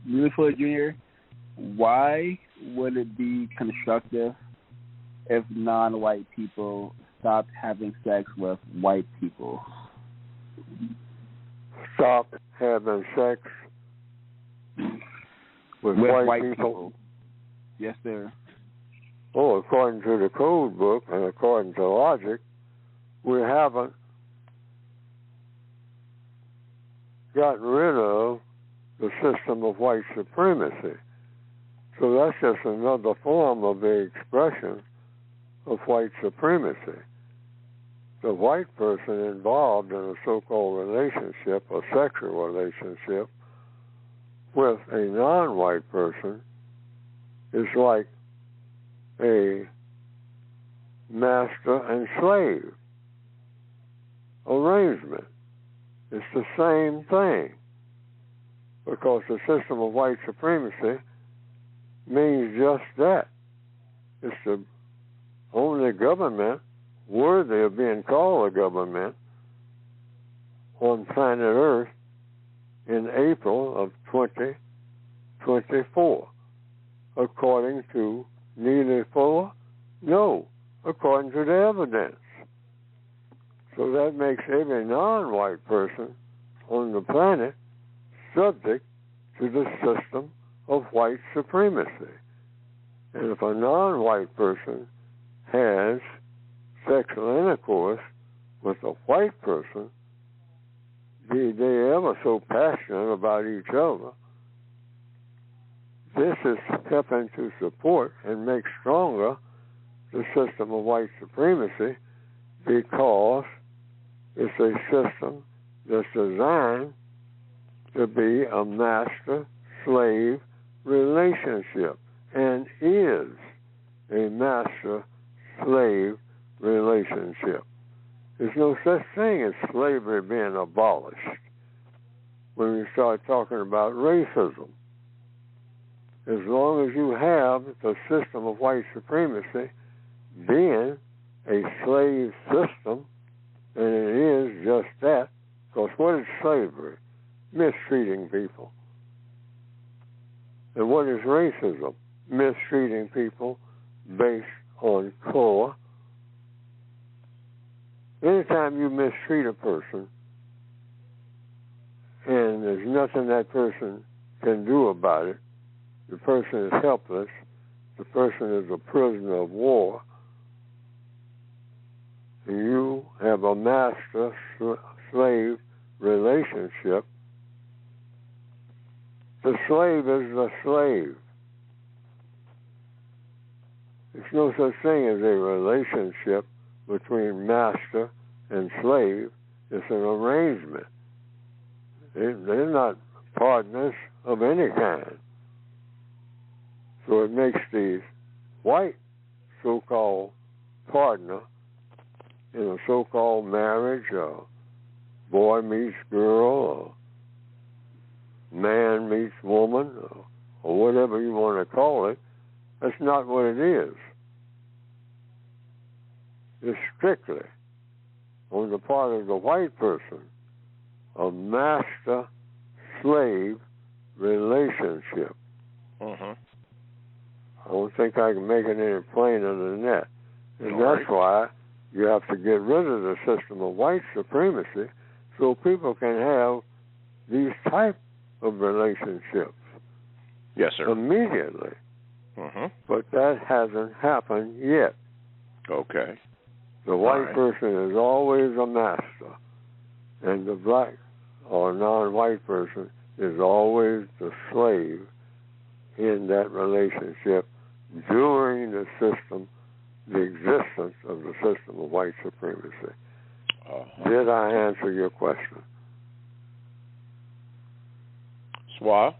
Neely Fuller Jr., why would it be constructive if non-white people stopped having sex with white people? Stop having sex with white people? Yes, sir. Well, according to the code book and according to logic, we haven't gotten rid of the system of white supremacy. So that's just another form of the expression of white supremacy. The white person involved in a so-called relationship, a sexual relationship, with a non-white person is like a master and slave arrangement. It's the same thing, because the system of white supremacy means just that. It's the only government worthy of being called a government on planet Earth in April of 2024. According to Neely Fuller? No, according to the evidence. So that makes every non-white person on the planet subject to the system of white supremacy. And if a non-white person has sexual intercourse with a white person, be they ever so passionate about each other, this is helping to support and make stronger the system of white supremacy, because it's a system that's designed to be a master-slave relationship, and is a master-slave relationship. There's no such thing as slavery being abolished when you start talking about racism. As long as you have the system of white supremacy being a slave system, and it is just that, because what is slavery? Mistreating people. And what is racism? Mistreating people based on color. Anytime you mistreat a person, and there's nothing that person can do about it, the person is helpless, the person is a prisoner of war, and you have a master-slave relationship, the slave is the slave. There's no such thing as a relationship between master and slave. It's an arrangement. They're not partners of any kind. So it makes the white so-called partner in a so-called marriage, or boy meets girl, or man meets woman, or whatever you want to call it. That's not what it is. It's strictly, on the part of the white person, a master-slave relationship. Mm-hmm. I don't think I can make it any plainer than that. And that's why you have to get rid of the system of white supremacy so people can have these type of relationships. Yes, sir. Immediately. Mm-hmm. But that hasn't happened yet. Okay. The white person is always a master, and the black or non-white person is always the slave in that relationship during the system, the existence of the system of white supremacy. Did I answer your question? Swab?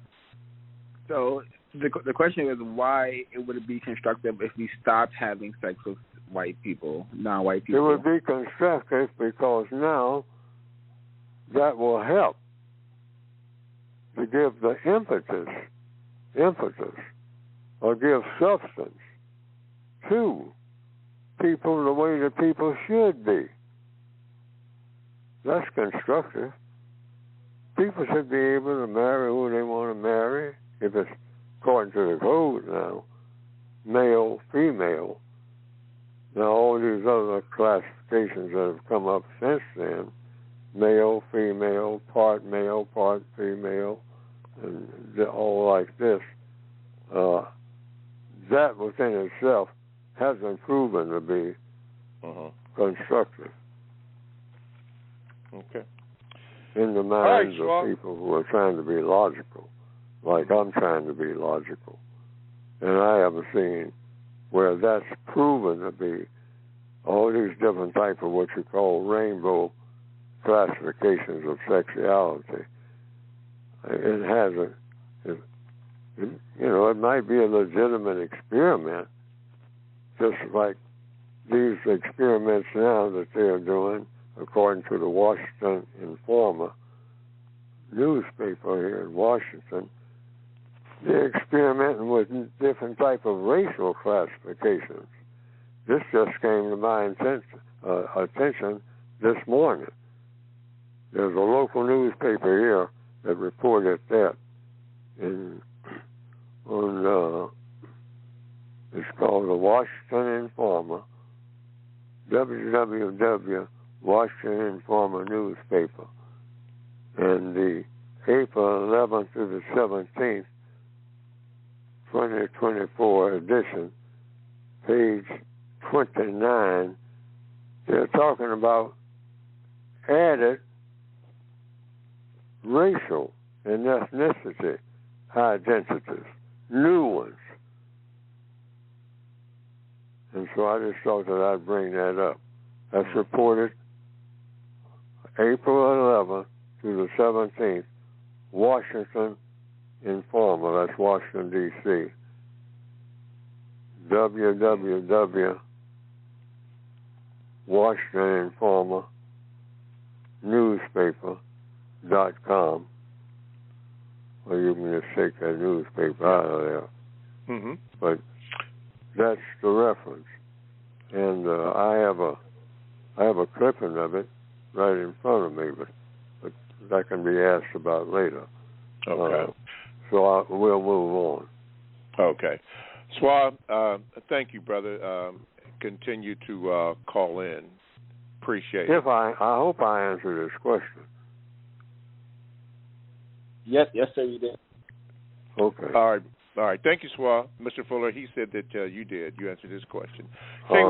So the question is, why it would be constructive if we stopped having sex with white people, non-white people? It would be constructive because now that will help to give the impetus, or give substance to people the way that people should be. That's constructive. People should be able to marry who they want to marry, if it's according to the code now, male, female. Now all these other classifications that have come up since then, male, female, part female, and all like this, that within itself has been proven to be constructive. Okay. In the minds of people who are trying to be logical, like I'm trying to be logical. And I haven't seen where that's proven to be all these different types of what you call rainbow classifications of sexuality. It hasn't. It might be a legitimate experiment, just like these experiments now that they're doing, according to the Washington Informer newspaper here in Washington. They're experimenting with different type of racial classifications. This just came to my attention this morning. There's a local newspaper here that reported that it's called the Washington Informer, www. Washington Informer newspaper, and the April 11th through the 17th, 2024 edition, page 29, they're talking about added racial and ethnicity identities, new ones. And so I just thought that I'd bring that up. That's reported April 11th through the 17th, Washington Informer, that's Washington, D.C., www. Washington Informer newspaper.com, or you can just take that newspaper out of there. Mm-hmm. But that's the reference. And I have a clipping of it right in front of me, but that can be asked about later. Okay. So we'll move on. Okay. Swab, thank you, brother. Continue to call in. Appreciate it. I hope I answered this question. Yes, sir, you did. Okay. All right. Thank you, Swab. Mr. Fuller, he said that you did. You answered his question.